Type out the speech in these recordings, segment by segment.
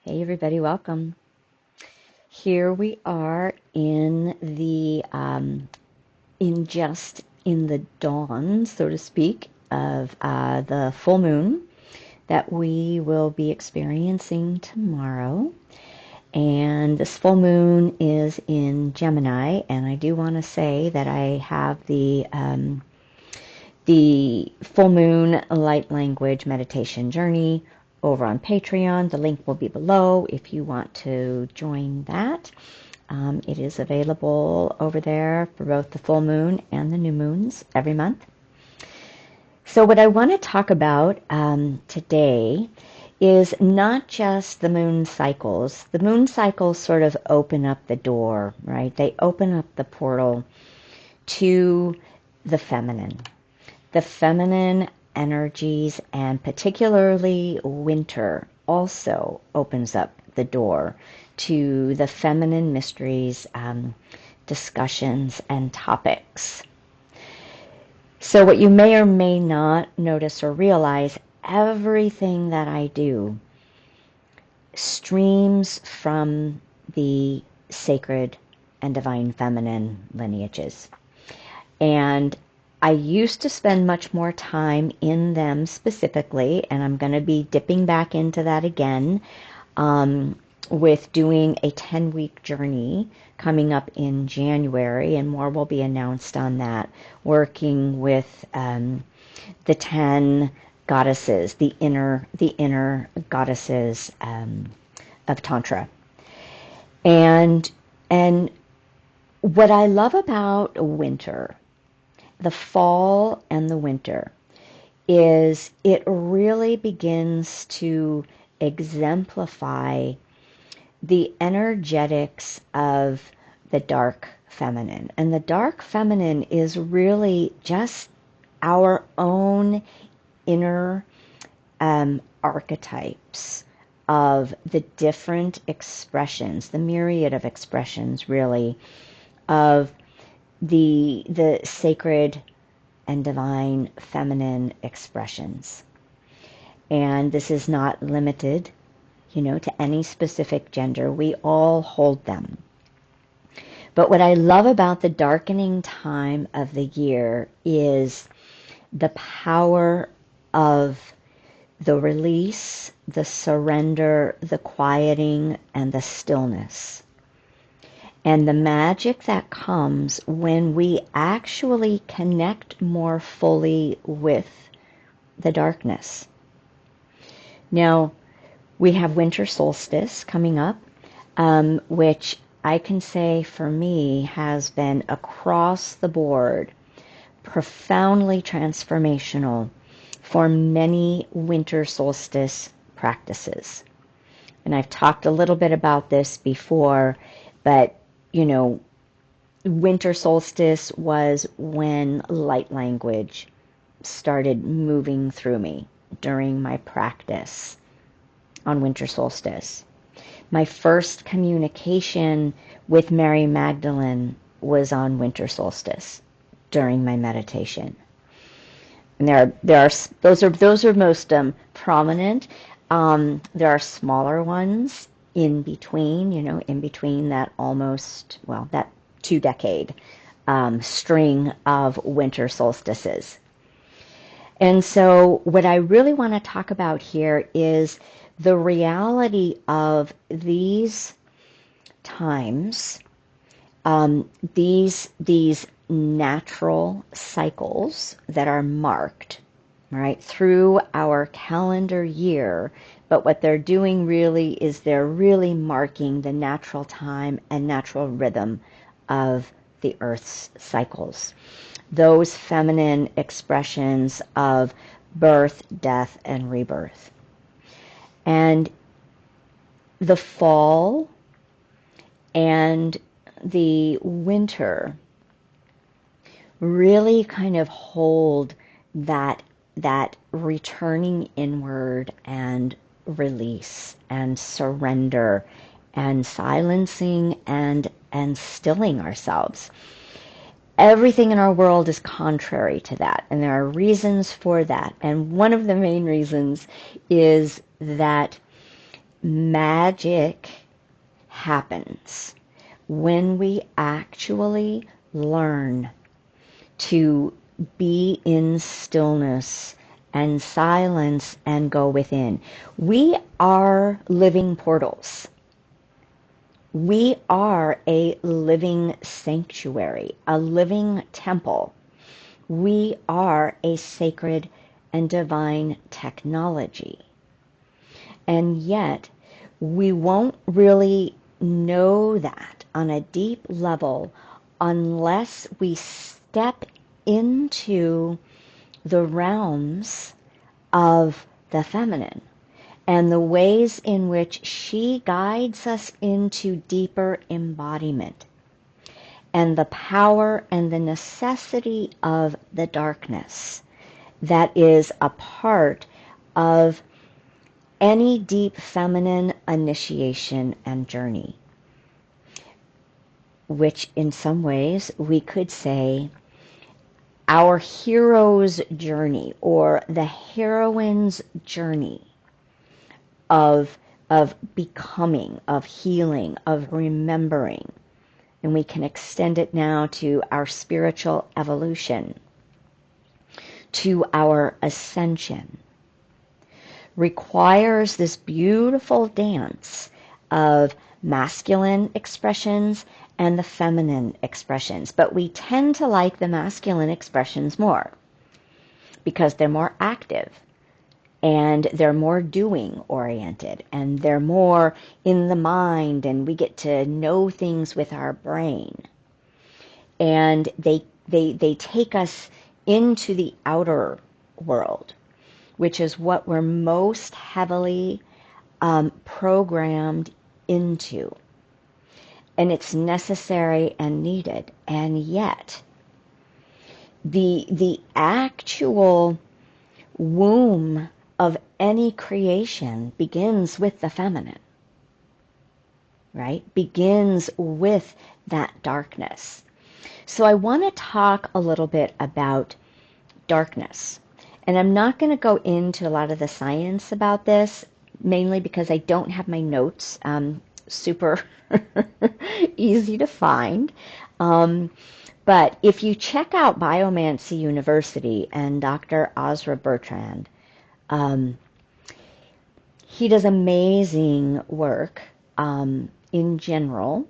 Hey everybody, welcome. Here we are in the in the dawn, so to speak, of the full moon that we will be experiencing tomorrow. And this full moon is in Gemini, and I do want to say that I have the full moon light language meditation journey over on Patreon. The link will be below if you want to join that. It is available over there for both the full moon and the new moons every month. So what I want to talk about today is not just the moon cycles. The moon cycles sort of open up the door, right? They open up the portal to the feminine. The feminine energies, and particularly winter, also opens up the door to the feminine mysteries, discussions, and topics. So what you may or may not notice or realize, everything that I do streams from the sacred and divine feminine lineages. And I used to spend much more time in them specifically, and I'm going to be dipping back into that again with doing a 10-week journey coming up in January, and more will be announced on that, working with the 10 goddesses, the inner goddesses of Tantra. And what I love about winter, the fall and the winter, is it really begins to exemplify the energetics of the dark feminine. And the dark feminine is really just our own inner archetypes of the different expressions, the myriad of expressions really, of the sacred and divine feminine expressions. And this is not limited, to any specific gender. We all hold them. But what I love about the darkening time of the year is the power of the release, the surrender, the quieting, and the stillness. And the magic that comes when we actually connect more fully with the darkness. Now, we have winter solstice coming up, which I can say for me has been across the board profoundly transformational for many winter solstice practices. And I've talked a little bit about this before, but winter solstice was when light language started moving through me during my practice on winter solstice. My first communication with Mary Magdalene was on winter solstice during my meditation. And those are most prominent. There are smaller ones in between, in between that that 2-decade string of winter solstices. And so what I really want to talk about here is the reality of these times, these natural cycles that are marked, right, through our calendar year. But what they're doing really is they're really marking the natural time and natural rhythm of the Earth's cycles. Those feminine expressions of birth, death, and rebirth. And the fall and the winter really kind of hold that returning inward and release and surrender and silencing and stilling ourselves. Everything in our world is contrary to that, and there are reasons for that. And one of the main reasons is that magic happens when we actually learn to be in stillness and silence and go within. We are living portals. We are a living sanctuary, a living temple. We are a sacred and divine technology. And yet, we won't really know that on a deep level unless we step into the realms of the feminine and the ways in which she guides us into deeper embodiment, and the power and the necessity of the darkness that is a part of any deep feminine initiation and journey, which in some ways we could say our hero's journey or the heroine's journey of becoming, of healing, of remembering. And we can extend it now to our spiritual evolution, to our ascension, requires this beautiful dance of masculine expressions and the feminine expressions. But we tend to like the masculine expressions more because they're more active and they're more doing oriented and they're more in the mind, and we get to know things with our brain. And they take us into the outer world, which is what we're most heavily programmed into. And it's necessary and needed. And yet, the actual womb of any creation begins with the feminine, right? Begins with that darkness. So I want to talk a little bit about darkness. And I'm not going to go into a lot of the science about this, mainly because I don't have my notes super easy to find. But if you check out Biomancy University and Dr. Ozra Bertrand, he does amazing work in general,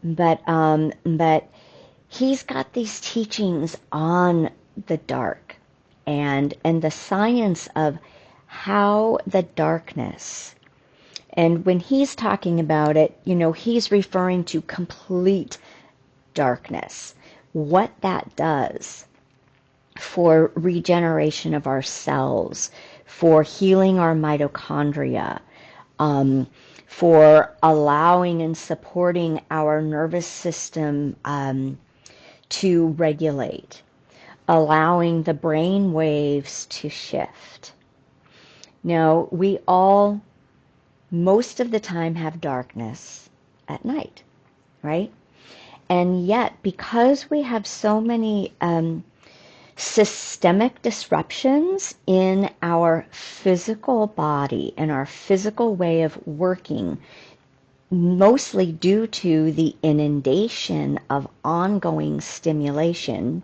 but he's got these teachings on the dark and the science of how the darkness, and when he's talking about it, you know, he's referring to complete darkness, what that does for regeneration of our cells, for healing our mitochondria, for allowing and supporting our nervous system to regulate, allowing the brain waves to shift. Now, we all, most of the time, have darkness at night, right? And yet, because we have so many systemic disruptions in our physical body and our physical way of working, mostly due to the inundation of ongoing stimulation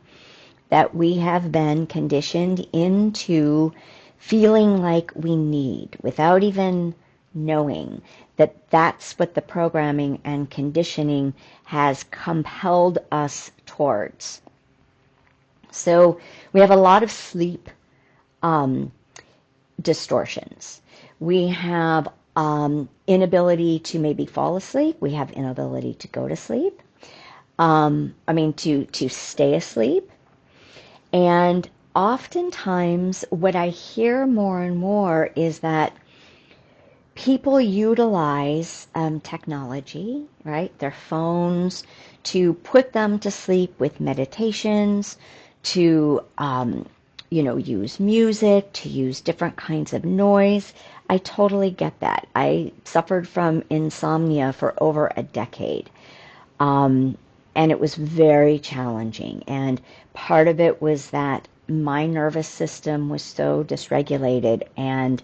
that we have been conditioned into feeling like we need, without even knowing that that's what the programming and conditioning has compelled us towards. So we have a lot of sleep distortions. We have inability to maybe fall asleep. We have inability to go to sleep. To stay asleep. And oftentimes what I hear more and more is that people utilize technology, right, their phones, to put them to sleep with meditations, to use music, to use different kinds of noise. I totally get that. I suffered from insomnia for over a decade. And it was very challenging. And part of it was that my nervous system was so dysregulated, and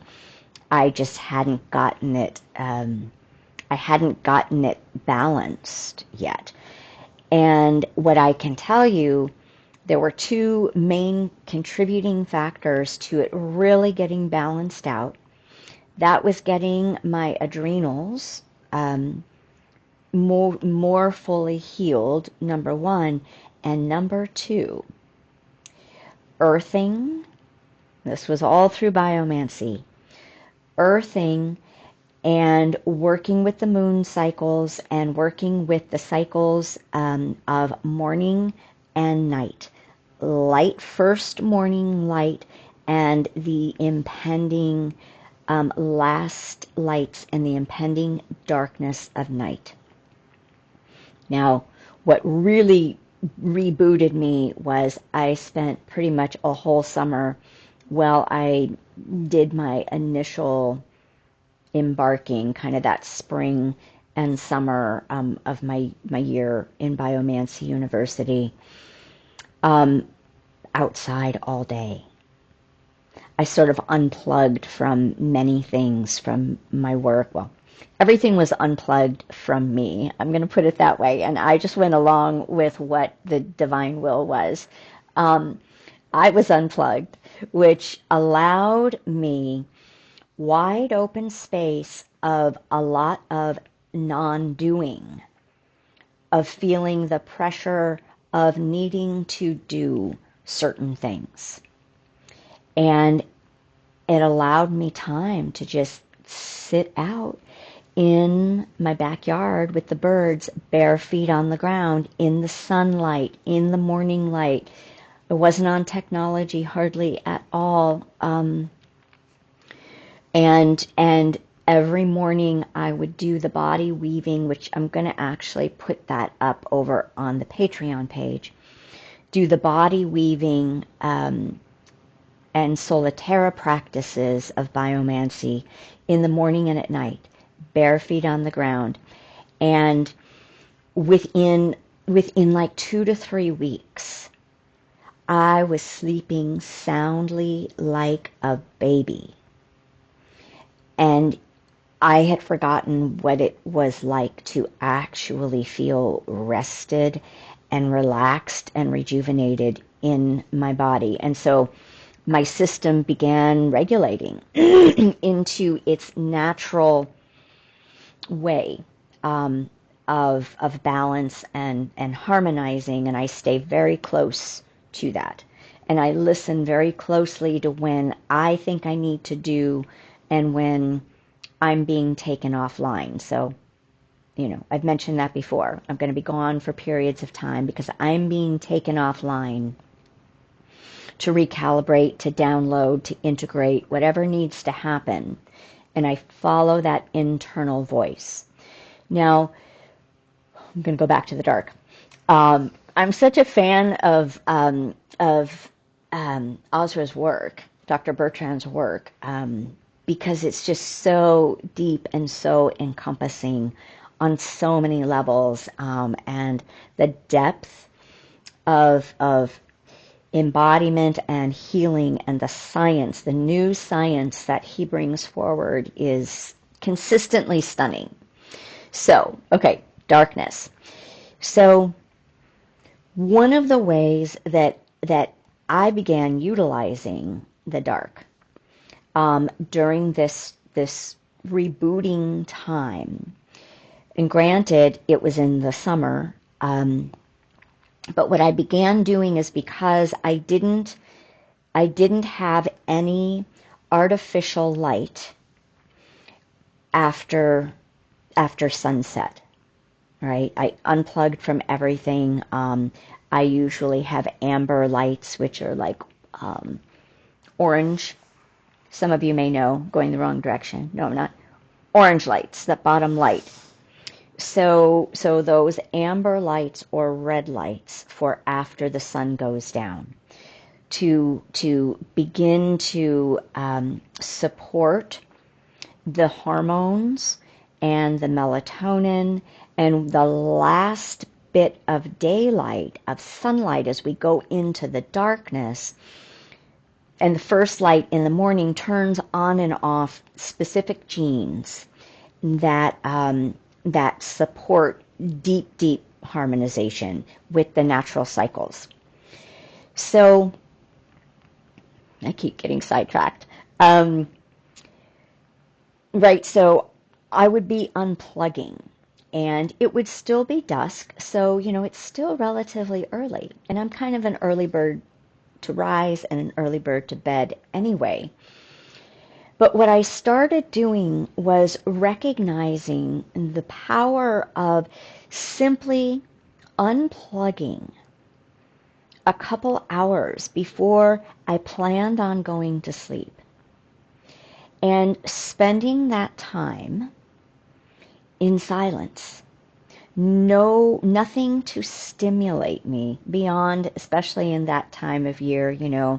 I just hadn't gotten it. I hadn't gotten it balanced yet. And what I can tell you, there were two main contributing factors to it really getting balanced out. That was getting my adrenals more fully healed, number one, and number two, earthing. This was all through biomancy. Earthing and working with the moon cycles and working with the cycles of morning and night. Light, first morning light, and the impending last lights and the impending darkness of night. Now, what really rebooted me was I spent pretty much a whole summer while I did my initial embarking, kind of that spring and summer of my year in Biomancy University, outside all day. I sort of unplugged from many things from my work. Well, everything was unplugged from me. I'm going to put it that way. And I just went along with what the divine will was. I was unplugged, which allowed me wide open space of a lot of non-doing, of feeling the pressure of needing to do certain things. And it allowed me time to just sit out in my backyard with the birds, bare feet on the ground, in the sunlight, in the morning light. It wasn't on technology hardly at all. And every morning I would do the body weaving, which I'm going to actually put that up over on the Patreon page. Do the body weaving and solitara practices of biomancy in the morning and at night, bare feet on the ground. And within like 2 to 3 weeks, I was sleeping soundly like a baby. And I had forgotten what it was like to actually feel rested and relaxed and rejuvenated in my body. And so my system began regulating into its natural way of balance and harmonizing, and I stay very close to that. And I listen very closely to when I think I need to do and when I'm being taken offline. So, I've mentioned that before. I'm going to be gone for periods of time because I'm being taken offline to recalibrate, to download, to integrate, whatever needs to happen. And I follow that internal voice. Now, I'm going to go back to the dark. I'm such a fan of Ozra's work, Dr. Bertrand's work, because it's just so deep and so encompassing on so many levels, and the depth of embodiment and healing and the science, the new science that he brings forward is consistently stunning. So, okay, darkness. So, one of the ways that I began utilizing the dark during this rebooting time, and granted, it was in the summer, but what I began doing is because I didn't have any artificial light after sunset, right? I unplugged from everything. I usually have amber lights, which are like orange. Some of you may know, going the wrong direction. No, I'm not. Orange lights, that bottom light. So those amber lights or red lights for after the sun goes down to begin to support the hormones and the melatonin and the last bit of daylight, of sunlight as we go into the darkness. and the first light in the morning turns on and off specific genes that that support deep harmonization with the natural cycles. So I keep getting sidetracked. Right, so I would be unplugging and it would still be dusk. So, it's still relatively early. And I'm kind of an early bird to rise and an early bird to bed anyway. But what I started doing was recognizing the power of simply unplugging a couple hours before I planned on going to sleep. And spending that time in silence. Nothing to stimulate me beyond, especially in that time of year, the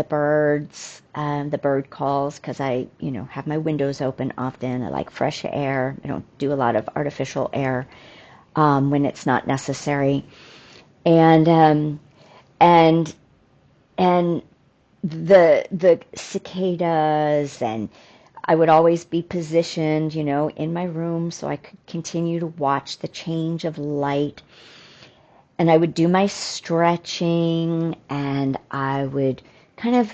birds, the bird calls, because I, have my windows open often. I like fresh air. I don't do a lot of artificial air when it's not necessary. And the cicadas, and I would always be positioned, in my room so I could continue to watch the change of light. And I would do my stretching, and I would kind of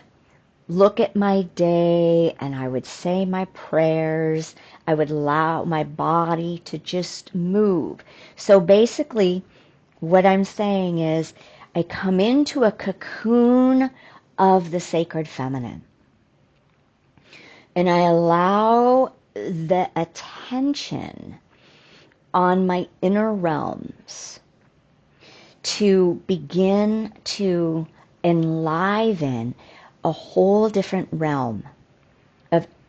look at my day, and I would say my prayers. I would allow my body to just move. So basically, what I'm saying is I come into a cocoon of the sacred feminine. And I allow the attention on my inner realms to begin to enliven a whole different realm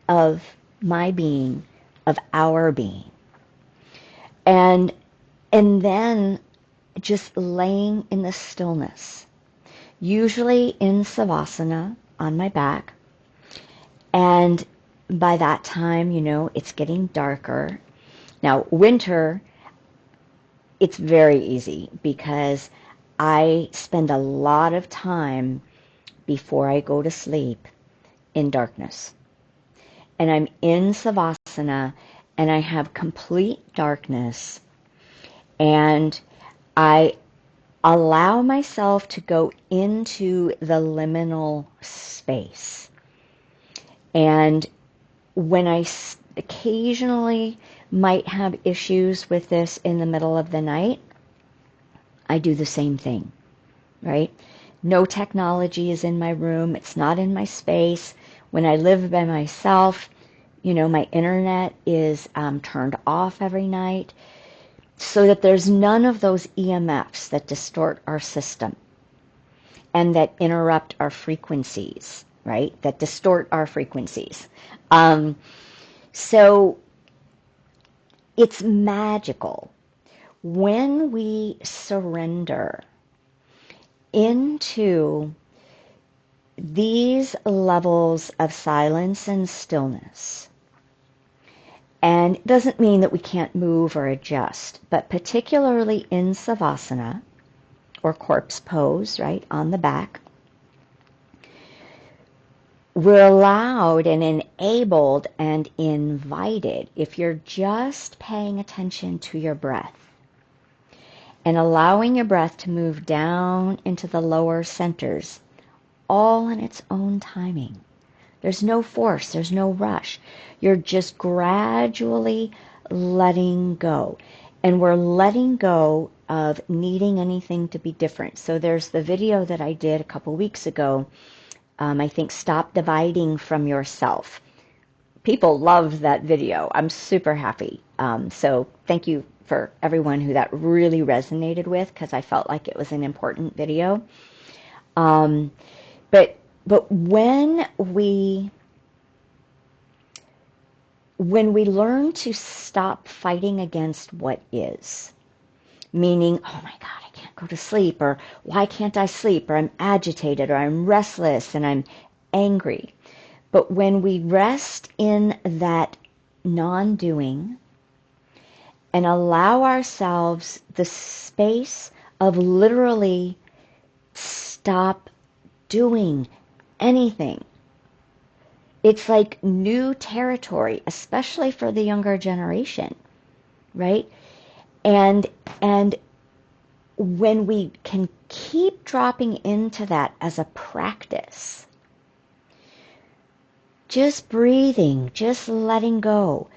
of my being, of our being. And then just laying in the stillness, usually in savasana on my back. And by that time, it's getting darker. Now, winter, it's very easy because I spend a lot of time before I go to sleep in darkness. And I'm in savasana and I have complete darkness, and I allow myself to go into the liminal space. And when I occasionally might have issues with this in the middle of the night, I do the same thing, right? No technology is in my room. It's not in my space. When I live by myself, my internet is turned off every night so that there's none of those EMFs that distort our system and that interrupt our frequencies, right? That distort our frequencies. So it's magical when we surrender into these levels of silence and stillness. And it doesn't mean that we can't move or adjust, but particularly in savasana or corpse pose, right, on the back, we're allowed and enabled and invited, if you're just paying attention to your breath and allowing your breath to move down into the lower centers, all in its own timing. There's no force, there's no rush. You're just gradually letting go. And we're letting go of needing anything to be different. So there's the video that I did a couple weeks ago, I think, Stop Dividing from Yourself. People loved that video. I'm super happy. So thank you for everyone who that really resonated with, because I felt like it was an important video. But when we learn to stop fighting against what is, meaning, oh my God, I can't go to sleep, or why can't I sleep, or I'm agitated, or I'm restless, and I'm angry. But when we rest in that non-doing and allow ourselves the space of literally stop doing anything. It's like new territory, especially for the younger generation, right? And when we can keep dropping into that as a practice, just breathing, just letting go.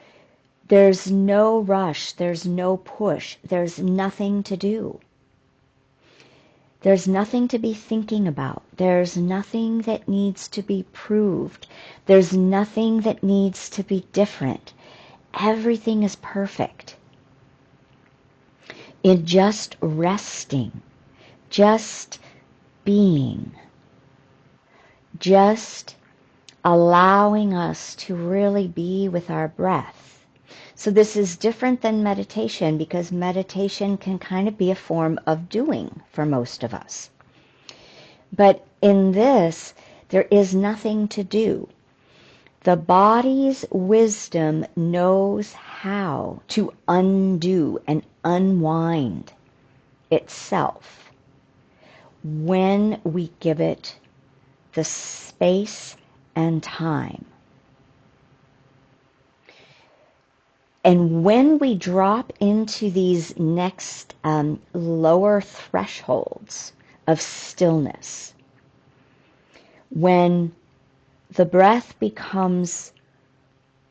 There's no rush, there's no push, there's nothing to do. There's nothing to be thinking about. There's nothing that needs to be proved. There's nothing that needs to be different. Everything is perfect. In just resting, just being, just allowing us to really be with our breath. So this is different than meditation, because meditation can kind of be a form of doing for most of us. But in this, there is nothing to do. The body's wisdom knows how to undo and unwind itself when we give it the space and time. And when we drop into these next lower thresholds of stillness, when the breath becomes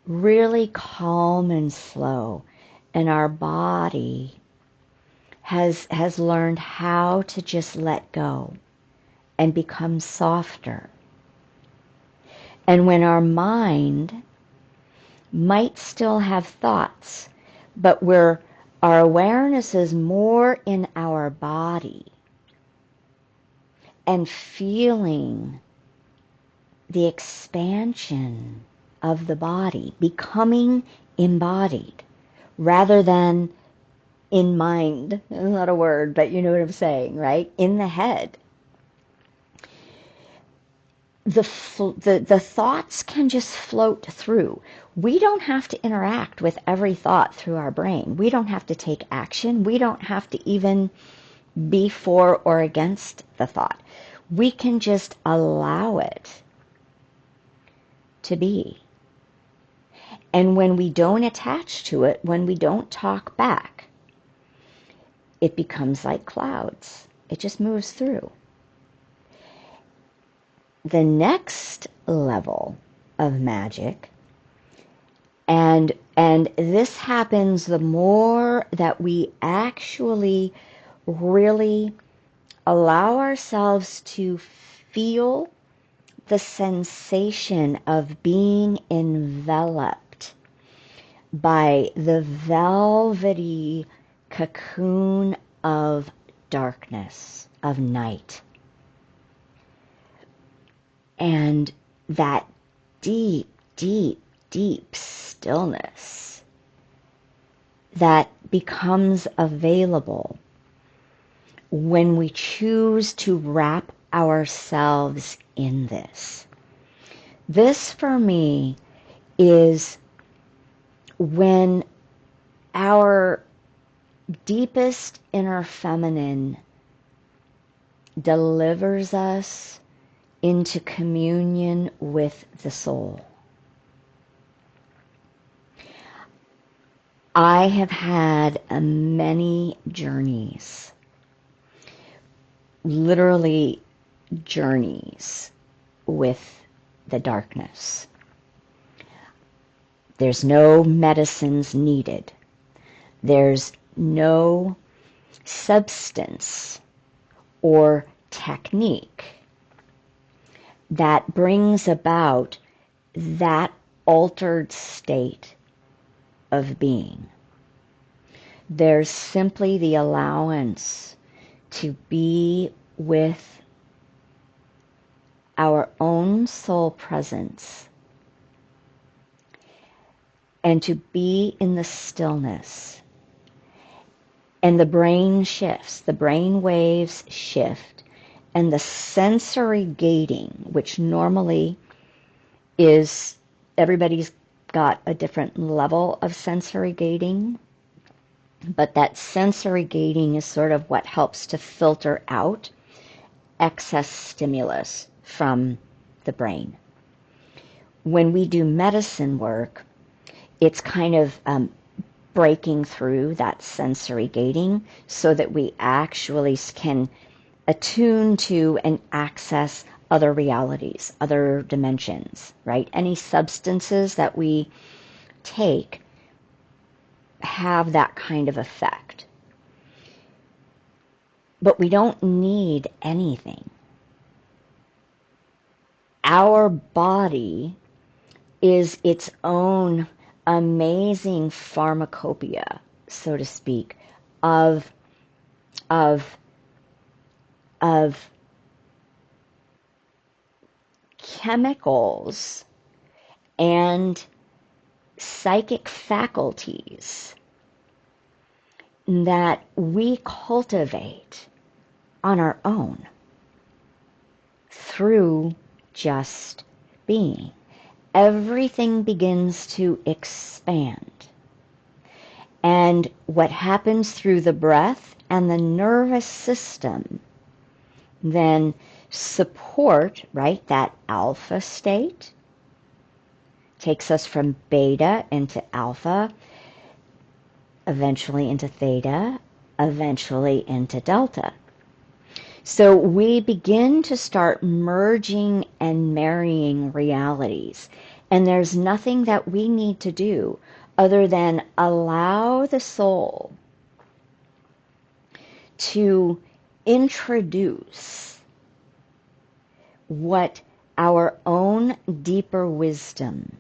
really calm and slow, and our body has learned how to just let go and become softer, and when our mind might still have thoughts, but our awareness is more in our body and feeling the expansion of the body, becoming embodied rather than in mind. It's not a word, but you know what I'm saying, right? In the head. The thoughts can just float through. We don't have to interact with every thought through our brain. We don't have to take action. We don't have to even be for or against the thought. We can just allow it to be. And when we don't attach to it, when we don't talk back, it becomes like clouds. It just moves through. The next level of magic, and this happens the more that we actually really allow ourselves to feel the sensation of being enveloped by the velvety cocoon of darkness, of night. And that deep, deep, deep stillness that becomes available when we choose to wrap ourselves in this. This, for me, is when our deepest inner feminine delivers us into communion with the soul. I have had many journeys, literally journeys with the darkness. There's no medicines needed. There's no substance or technique that brings about that altered state of being. There's simply the allowance to be with our own soul presence and to be in the stillness. And the brain shifts, the brain waves shift, and the sensory gating, which normally is, everybody's got a different level of sensory gating, but that sensory gating is sort of what helps to filter out excess stimulus from the brain. When we do medicine work, it's kind of breaking through that sensory gating so that we actually can attune to and access other realities, other dimensions, right? Any substances that we take have that kind of effect. But we don't need anything. Our body is its own amazing pharmacopoeia, so to speak, of chemicals and psychic faculties that we cultivate on our own through just being. Everything begins to expand. And what happens through the breath and the nervous system then support, right, that alpha state, takes us from beta into alpha, eventually into theta, eventually into delta. So we begin to start merging and marrying realities. And there's nothing that we need to do other than allow the soul to introduce what our own deeper wisdom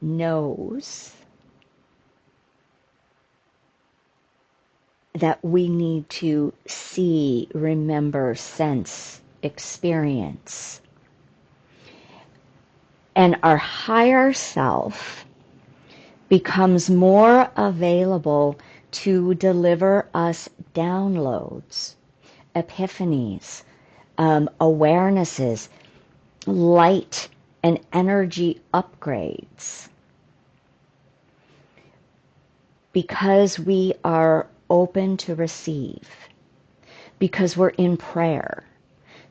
knows that we need to see, remember, sense, experience. And our higher self becomes more available to deliver us downloads, epiphanies, awarenesses, light and energy upgrades. Because we are open to receive, because we're in prayer,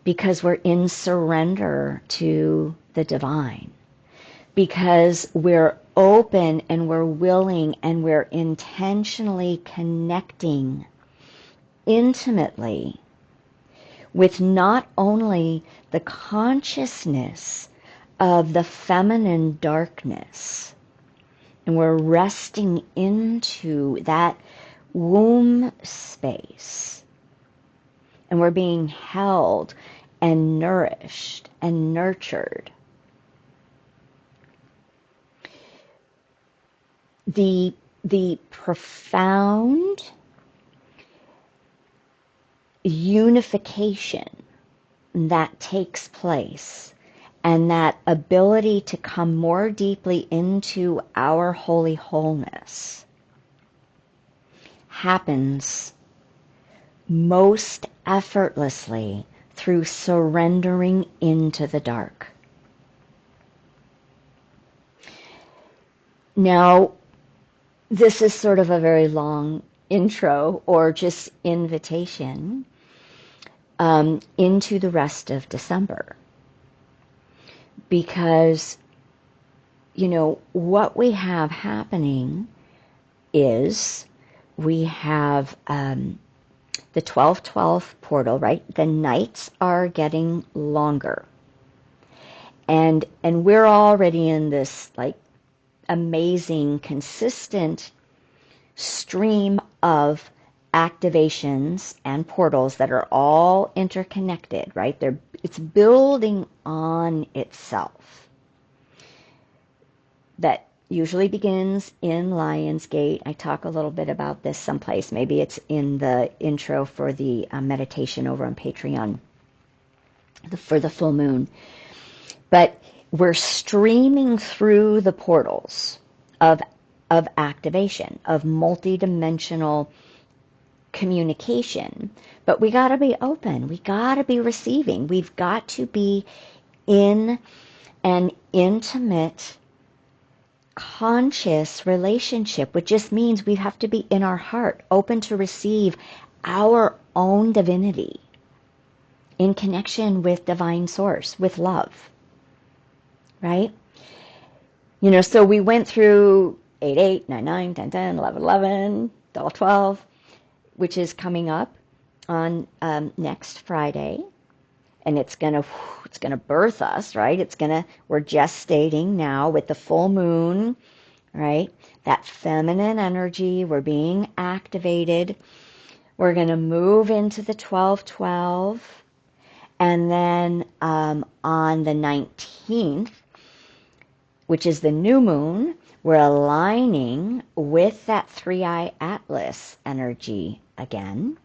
because we're in surrender to the divine, because we're open and we're willing and we're intentionally connecting intimately with not only the consciousness of the feminine darkness, and we're resting into that womb space, and we're being held and nourished and nurtured. The profound unification that takes place and that ability to come more deeply into our holy wholeness happens most effortlessly through surrendering into the dark. Now, this is sort of a very long intro or just invitation into the rest of December. Because, you know, what we have happening is we have the 12/12 portal, right? The nights are getting longer. And we're already in this like amazing, consistent stream of activations and portals that are all interconnected, right? It's building on itself. That usually begins in Lionsgate. I talk a little bit about this someplace. Maybe it's in the intro for the meditation over on Patreon for the full moon. But we're streaming through the portals of activation, of multidimensional communication. But we got to be open. We got to be receiving. We've got to be in an intimate, conscious relationship, which just means we have to be in our heart, open to receive our own divinity in connection with divine source, with love, right? You know, so we went through 8, 8, 9, 9, 10, 10, 11, 11, 12, 12, which is coming up on next Friday. And it's gonna birth us, right? We're gestating now with the full moon, right? That feminine energy, we're being activated. We're gonna move into the 12-12, and then on the 19th, which is the new moon, we're aligning with that 3-eye atlas energy again,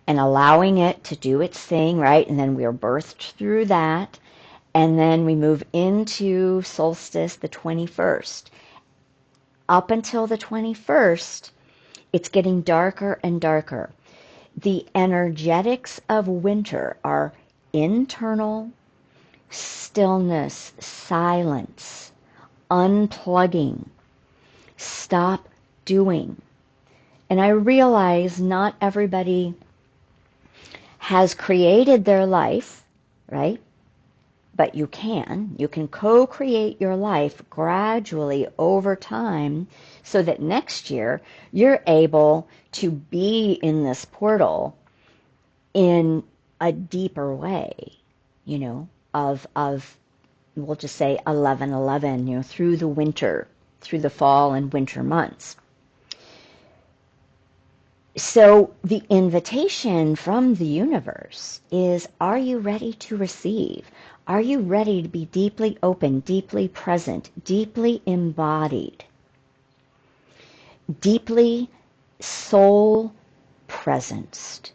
and allowing it to do its thing, right? And then we're birthed through that. And then we move into solstice the 21st. Up until the 21st, it's getting darker and darker. The energetics of winter are internal, stillness, silence, unplugging, stop doing. And I realize not everybody has created their life, right? But you can co-create your life gradually over time so that next year you're able to be in this portal in a deeper way, you know, of we'll just say 11-11, you know, through the winter, through the fall and winter months. So the invitation from the universe is, are you ready to receive? Are you ready to be deeply open, deeply present, deeply embodied, deeply soul presenced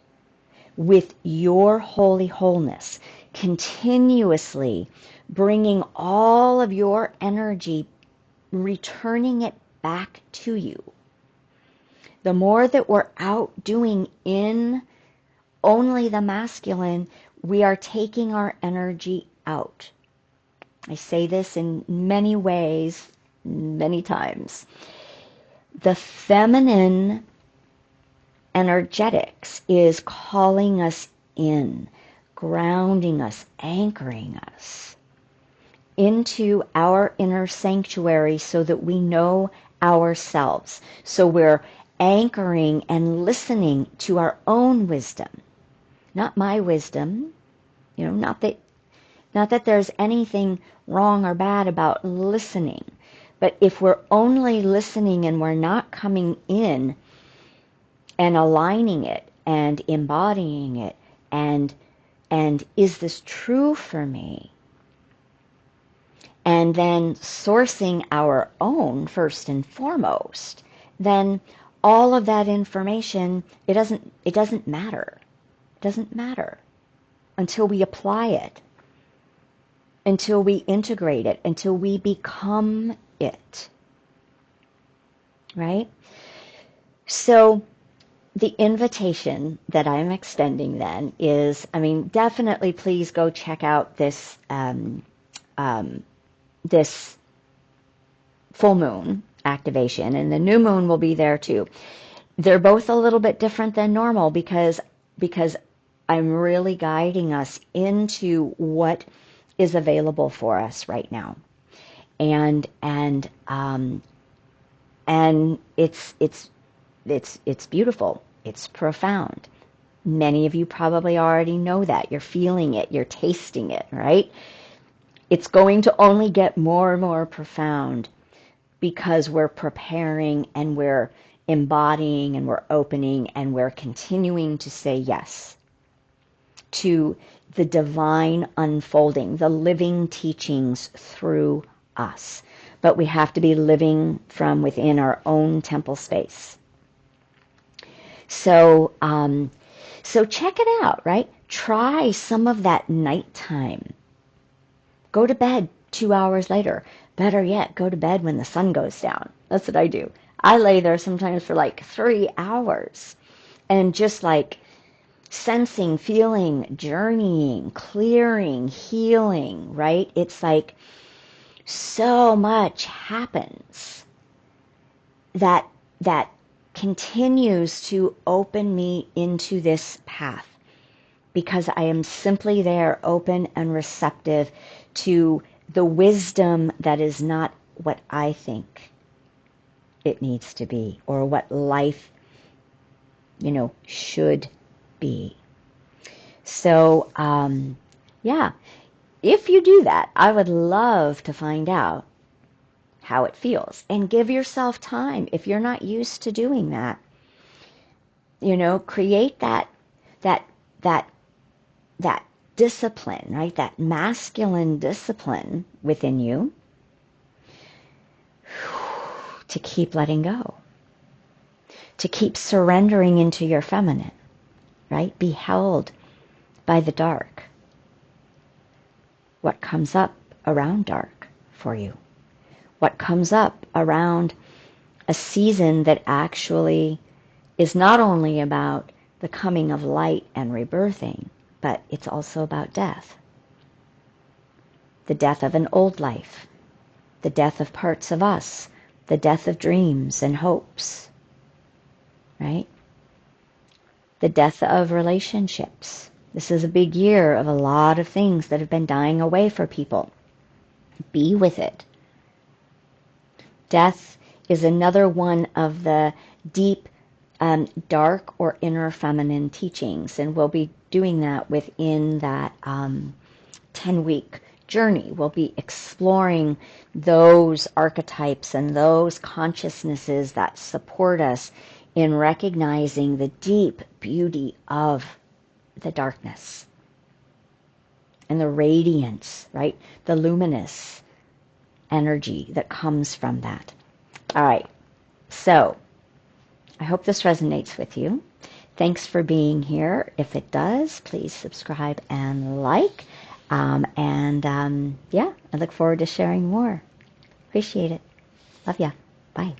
with your holy wholeness, continuously bringing all of your energy, returning it back to you? The more that we're out doing in only the masculine, we are taking our energy out. I say this in many ways, many times. The feminine energetics is calling us in, grounding us, anchoring us into our inner sanctuary so that we know ourselves. So we're anchoring and listening to our own wisdom, not my wisdom. You know, not that there's anything wrong or bad about listening, but if we're only listening and we're not coming in and aligning it and embodying it, and is this true for me? And then sourcing our own first and foremost, then all of that information, it doesn't matter. It doesn't matter until we apply it, until we integrate it, until we become it. Right? So the invitation that I'm extending then is, I mean, definitely please go check out this this full moon activation, and the new moon will be there too. They're both a little bit different than normal because I'm really guiding us into what is available for us right now, and it's beautiful. It's profound. Many of you probably already know that. You're feeling it. You're tasting it, right? It's going to only get more and more profound because we're preparing and we're embodying and we're opening and we're continuing to say yes to the divine unfolding, the living teachings through us. But we have to be living from within our own temple space. So check it out, right? Try some of that nighttime. Go to bed 2 hours later. Better yet, go to bed when the sun goes down. That's what I do. I lay there sometimes for like 3 hours and just like sensing, feeling, journeying, clearing, healing, right? It's like so much happens that continues to open me into this path because I am simply there, open and receptive to the wisdom that is not what I think it needs to be, or what life, should be. So, yeah, if you do that, I would love to find out how it feels. And give yourself time. If you're not used to doing that, create that that discipline, right? That masculine discipline within you to keep letting go, to keep surrendering into your feminine, right? Be held by the dark. What comes up around dark for you? What comes up around a season that actually is not only about the coming of light and rebirthing, but it's also about death. The death of an old life, the death of parts of us, the death of dreams and hopes, right? The death of relationships. This is a big year of a lot of things that have been dying away for people. Be with it. Death is another one of the deep, dark or inner feminine teachings, and we'll be doing that within that 10-week journey. We'll be exploring those archetypes and those consciousnesses that support us in recognizing the deep beauty of the darkness and the radiance, right? The luminous energy that comes from that. All right, so I hope this resonates with you. Thanks for being here. If it does, please subscribe and like. Yeah, I look forward to sharing more. Appreciate it. Love ya. Bye.